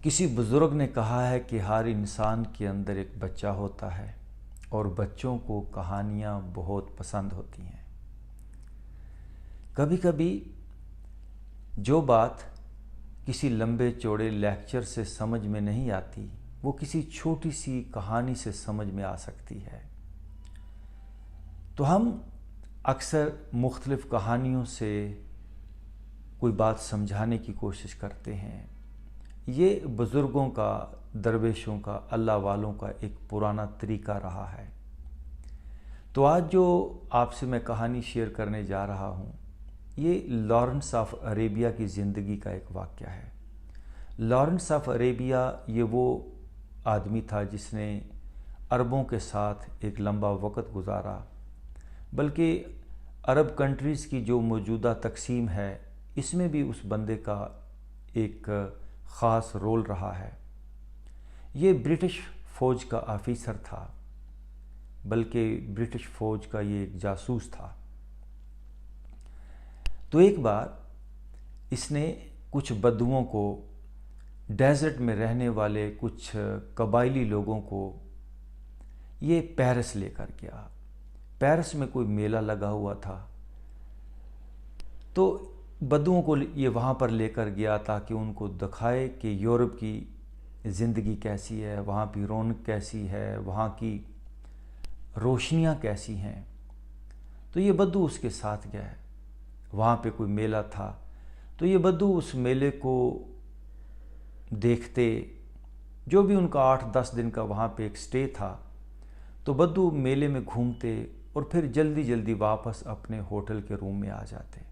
کسی بزرگ نے کہا ہے کہ ہر انسان کے اندر ایک بچہ ہوتا ہے اور بچوں کو کہانیاں بہت پسند ہوتی ہیں۔ کبھی کبھی جو بات کسی لمبے چوڑے لیکچر سے سمجھ میں نہیں آتی وہ کسی چھوٹی سی کہانی سے سمجھ میں آ سکتی ہے۔ تو ہم اکثر مختلف کہانیوں سے کوئی بات سمجھانے کی کوشش کرتے ہیں۔ یہ بزرگوں کا، درویشوں کا، اللہ والوں کا ایک پرانا طریقہ رہا ہے۔ تو آج جو آپ سے میں کہانی شیئر کرنے جا رہا ہوں، یہ لارنس آف عریبیہ کی زندگی کا ایک واقعہ ہے۔ لارنس آف عریبیہ یہ وہ آدمی تھا جس نے عربوں کے ساتھ ایک لمبا وقت گزارا، بلکہ عرب کنٹریز کی جو موجودہ تقسیم ہے اس میں بھی اس بندے کا ایک خاص رول رہا ہے۔ یہ برٹش فوج کا آفیسر تھا، بلکہ برٹش فوج کا یہ ایک جاسوس تھا۔ تو ایک بار اس نے کچھ بدوؤں کو، ڈیزرٹ میں رہنے والے کچھ قبائلی لوگوں کو یہ پیرس لے کر گیا۔ پیرس میں کوئی میلہ لگا ہوا تھا، تو بدوؤں کو یہ وہاں پر لے کر گیا تاکہ ان کو دکھائے کہ یورپ کی زندگی کیسی ہے، وہاں کی رونق کیسی ہے، وہاں کی روشنیاں کیسی ہیں۔ تو یہ بدو اس کے ساتھ گئے، وہاں پہ کوئی میلہ تھا، تو یہ بدو اس میلے کو دیکھتے، جو بھی ان کا 8-10 دن کا وہاں پہ ایک سٹے تھا، تو بدو میلے میں گھومتے اور پھر جلدی جلدی واپس اپنے ہوٹل کے روم میں آ جاتے۔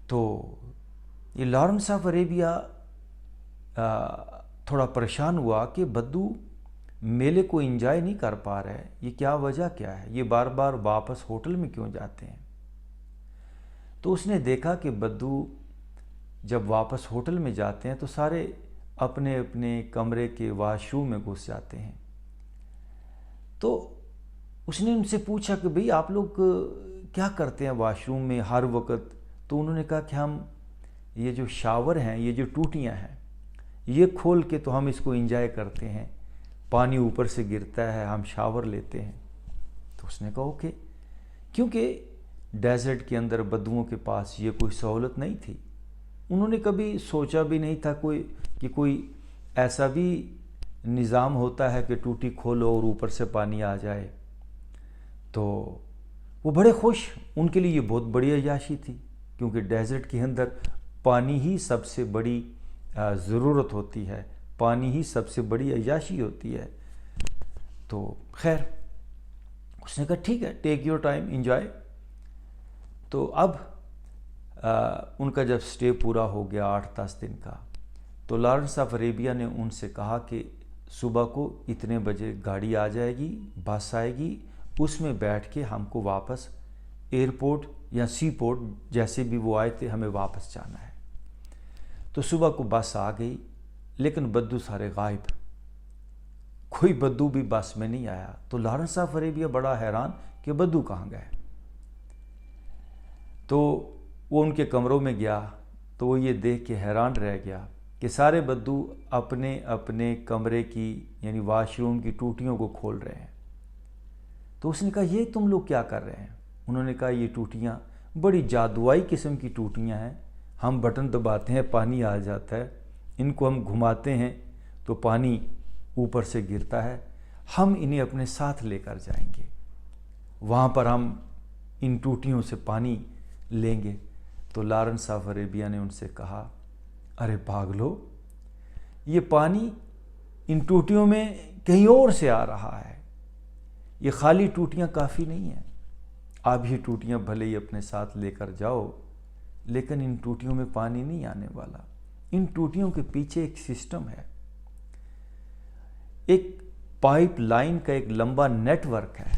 تو یہ لارنس آف عریبیہ تھوڑا پریشان ہوا کہ بدو میلے کو انجوائے نہیں کر پا رہے، یہ کیا وجہ کیا ہے، یہ بار بار واپس ہوٹل میں کیوں جاتے ہیں۔ تو اس نے دیکھا کہ بدو جب واپس ہوٹل میں جاتے ہیں تو سارے اپنے اپنے کمرے کے واش روم میں گھس جاتے ہیں۔ تو اس نے ان سے پوچھا کہ بھئی آپ لوگ کیا کرتے ہیں واش روم میں ہر وقت؟ تو انہوں نے کہا کہ ہم یہ جو شاور ہیں، یہ جو ٹوٹیاں ہیں، یہ کھول کے تو ہم اس کو انجوائے کرتے ہیں، پانی اوپر سے گرتا ہے، ہم شاور لیتے ہیں۔ تو اس نے کہا اوکے، کیونکہ ڈیزرٹ کے اندر بدوؤں کے پاس یہ کوئی سہولت نہیں تھی۔ انہوں نے کبھی سوچا بھی نہیں تھا کہ کوئی ایسا بھی نظام ہوتا ہے کہ ٹوٹی کھولو اور اوپر سے پانی آ جائے۔ تو وہ بڑے خوش، ان کے لیے یہ بہت بڑی عیاشی تھی، کیونکہ ڈیزرٹ کے اندر پانی ہی سب سے بڑی ضرورت ہوتی ہے، پانی ہی سب سے بڑی عیاشی ہوتی ہے۔ تو خیر اس نے کہا ٹھیک ہے، ٹیک یور ٹائم، انجوائے۔ تو اب ان کا جب سٹے پورا ہو گیا 8-10 دن کا، تو لارنس آف عریبیہ نے ان سے کہا کہ صبح کو اتنے بجے گاڑی آ جائے گی، بس آئے گی، اس میں بیٹھ کے ہم کو واپس ایئرپورٹ یا سی پورٹ جیسے بھی وہ آئے تھے ہمیں واپس جانا ہے۔ تو صبح کو بس آ گئی، لیکن بدو سارے غائب، کوئی بدو بھی بس میں نہیں آیا۔ تو لارنس آف عریبیہ بڑا حیران کہ بدو کہاں گئے۔ تو وہ ان کے کمروں میں گیا تو وہ یہ دیکھ کے حیران رہ گیا کہ سارے بدو اپنے اپنے کمرے کی یعنی واش روم کی ٹوٹیوں کو کھول رہے ہیں۔ تو اس نے کہا یہ تم لوگ کیا کر رہے ہیں؟ انہوں نے کہا یہ ٹوٹیاں بڑی جادوائی قسم کی ٹوٹیاں ہیں، ہم بٹن دباتے ہیں پانی آ جاتا ہے، ان کو ہم گھماتے ہیں تو پانی اوپر سے گرتا ہے، ہم انہیں اپنے ساتھ لے کر جائیں گے، وہاں پر ہم ان ٹوٹیوں سے پانی لیں گے۔ تو لارنس آف عریبیہ نے ان سے کہا ارے پاگلو، یہ پانی ان ٹوٹیوں میں کہیں اور سے آ رہا ہے، یہ خالی ٹوٹیاں کافی نہیں ہیں، آپ یہ ٹوٹیاں بھلے ہی اپنے ساتھ لے کر جاؤ لیکن ان ٹوٹیوں میں پانی نہیں آنے والا، ان ٹوٹیوں کے پیچھے ایک سسٹم ہے، ایک پائپ لائن کا ایک لمبا نیٹ ورک ہے،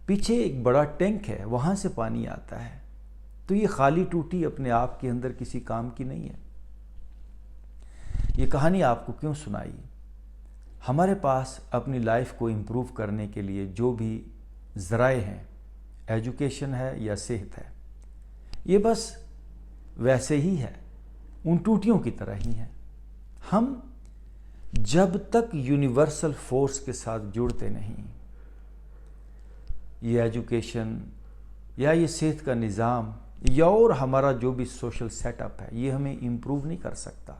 پیچھے ایک بڑا ٹینک ہے، وہاں سے پانی آتا ہے، تو یہ خالی ٹوٹی اپنے آپ کے اندر کسی کام کی نہیں ہے۔ یہ کہانی آپ کو کیوں سنائی؟ ہمارے پاس اپنی لائف کو امپروو کرنے کے لیے جو بھی ذرائع ہیں، ایجوکیشن ہے یا صحت ہے، یہ بس ویسے ہی ہے، ان ٹوٹیوں کی طرح ہی ہیں۔ ہم جب تک یونیورسل فورس کے ساتھ جڑتے نہیں، یہ ایجوکیشن یا یہ صحت کا نظام یا اور ہمارا جو بھی سوشل سیٹ اپ ہے، یہ ہمیں امپروو نہیں کر سکتا۔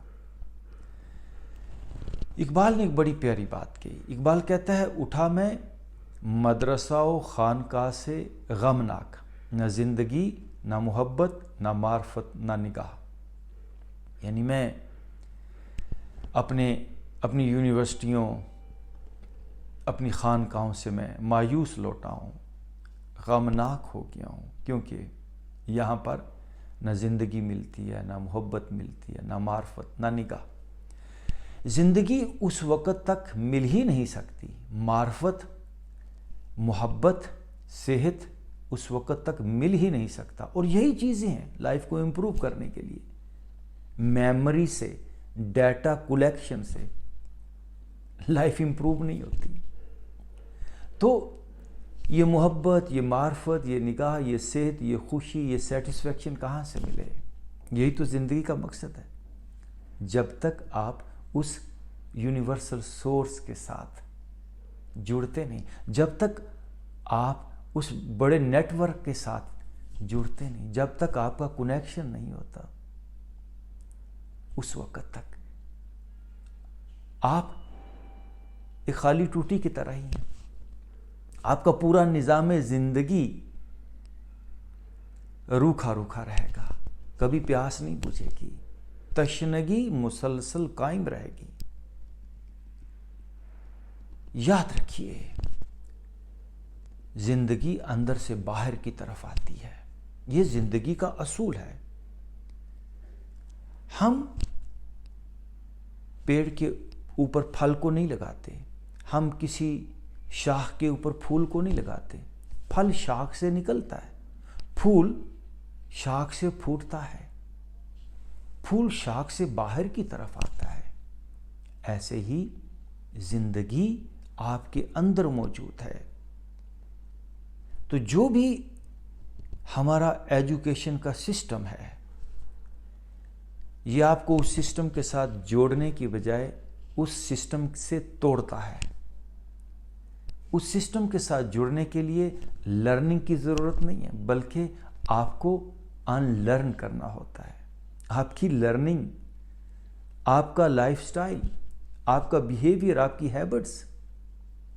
اقبال نے ایک بڑی پیاری بات کہی۔ اقبال کہتا ہے، اٹھا میں مدرسہ و خانقاہ سے غمناک، نہ زندگی نہ محبت نہ معرفت نہ نگاہ۔ یعنی میں اپنی یونیورسٹیوں، اپنی خانقاہوں سے میں مایوس لوٹا ہوں، غمناک ہو گیا ہوں، کیونکہ یہاں پر نہ زندگی ملتی ہے، نہ محبت ملتی ہے، نہ معرفت نہ نگاہ۔ زندگی اس وقت تک مل ہی نہیں سکتی، معرفت، محبت، صحت اس وقت تک مل ہی نہیں سکتا۔ اور یہی چیزیں ہیں لائف کو امپروو کرنے کے لیے۔ میموری سے، ڈیٹا کلیکشن سے لائف امپروو نہیں ہوتی۔ تو یہ محبت، یہ معرفت، یہ نگاہ، یہ صحت، یہ خوشی، یہ سیٹسفیکشن کہاں سے ملے؟ یہی تو زندگی کا مقصد ہے۔ جب تک آپ اس یونیورسل سورس کے ساتھ جڑتے نہیں، جب تک آپ اس بڑے نیٹ ورک کے ساتھ جڑتے نہیں، جب تک آپ کا کنیکشن نہیں ہوتا، اس وقت تک آپ ایک خالی ٹوٹی کی طرح ہی ہیں۔ آپ کا پورا نظام زندگی روکھا روکھا رہے گا، کبھی پیاس نہیں بجھے گی، تشنگی مسلسل قائم رہے گی۔ یاد رکھیے، زندگی اندر سے باہر کی طرف آتی ہے، یہ زندگی کا اصول ہے۔ ہم پیڑ کے اوپر پھل کو نہیں لگاتے، ہم کسی شاخ کے اوپر پھول کو نہیں لگاتے۔ پھل شاخ سے نکلتا ہے، پھول شاخ سے پھوٹتا ہے، پھول شاخ سے باہر کی طرف آتا ہے۔ ایسے ہی زندگی آپ کے اندر موجود ہے۔ تو جو بھی ہمارا ایجوکیشن کا سسٹم ہے، یہ آپ کو اس سسٹم کے ساتھ جوڑنے کی بجائے اس سسٹم سے توڑتا ہے۔ اس سسٹم کے ساتھ جڑنے کے لیے لرننگ کی ضرورت نہیں ہے، بلکہ آپ کو ان لرن کرنا ہوتا ہے۔ آپ کی لرننگ، آپ کا لائف سٹائل، آپ کا بیہیویئر، آپ کی ہیبٹس،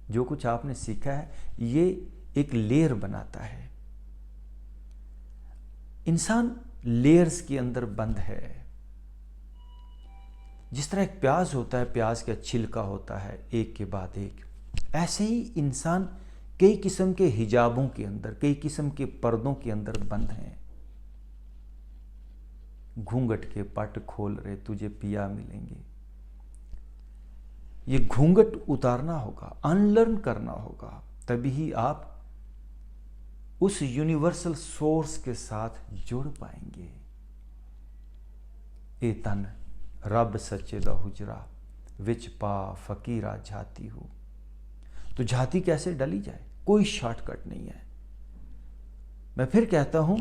جو کچھ آپ نے سیکھا ہے، یہ ایک لیئر بناتا ہے۔ انسان لیئرز کے اندر بند ہے۔ جس طرح ایک پیاز ہوتا ہے، پیاز کا چھلکا ہوتا ہے ایک کے بعد ایک، ایسے ہی انسان کئی قسم کے حجابوں کے اندر، کئی قسم کے پردوں کے اندر بند ہیں۔ گھونگٹ کے پٹ کھول رہے تجھے پیا ملیں گے۔ یہ گھونگٹ اتارنا ہوگا، ان لرن کرنا ہوگا، تبھی آپ اس یونیورسل سورس کے ساتھ جڑ پائیں گے۔ اے تن رب سچے دا حجرا وچ پا فقیرہ جھاتی ہو۔ تو جھاتی کیسے ڈلی جائے؟ کوئی شارٹ کٹ نہیں ہے۔ میں پھر کہتا ہوں،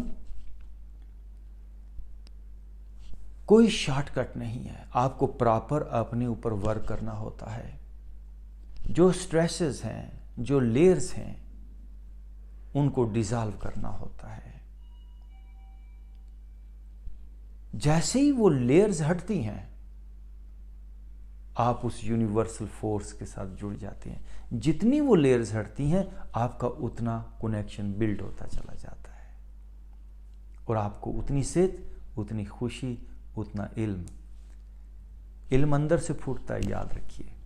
کوئی شارٹ کٹ نہیں ہے۔ آپ کو پراپر اپنے اوپر ورک کرنا ہوتا ہے۔ جو سٹریسز ہیں، جو لیئرز ہیں، ان کو ڈیزالو کرنا ہوتا ہے۔ جیسے ہی وہ لیئرز ہٹتی ہیں، آپ اس یونیورسل فورس کے ساتھ جڑ جاتے ہیں۔ جتنی وہ لیئرز ہٹتی ہیں، آپ کا اتنا کنیکشن بلڈ ہوتا چلا جاتا ہے، اور آپ کو اتنی صحت، اتنی خوشی، اتنا علم اندر سے پھوٹتا ہے۔ یاد رکھیے۔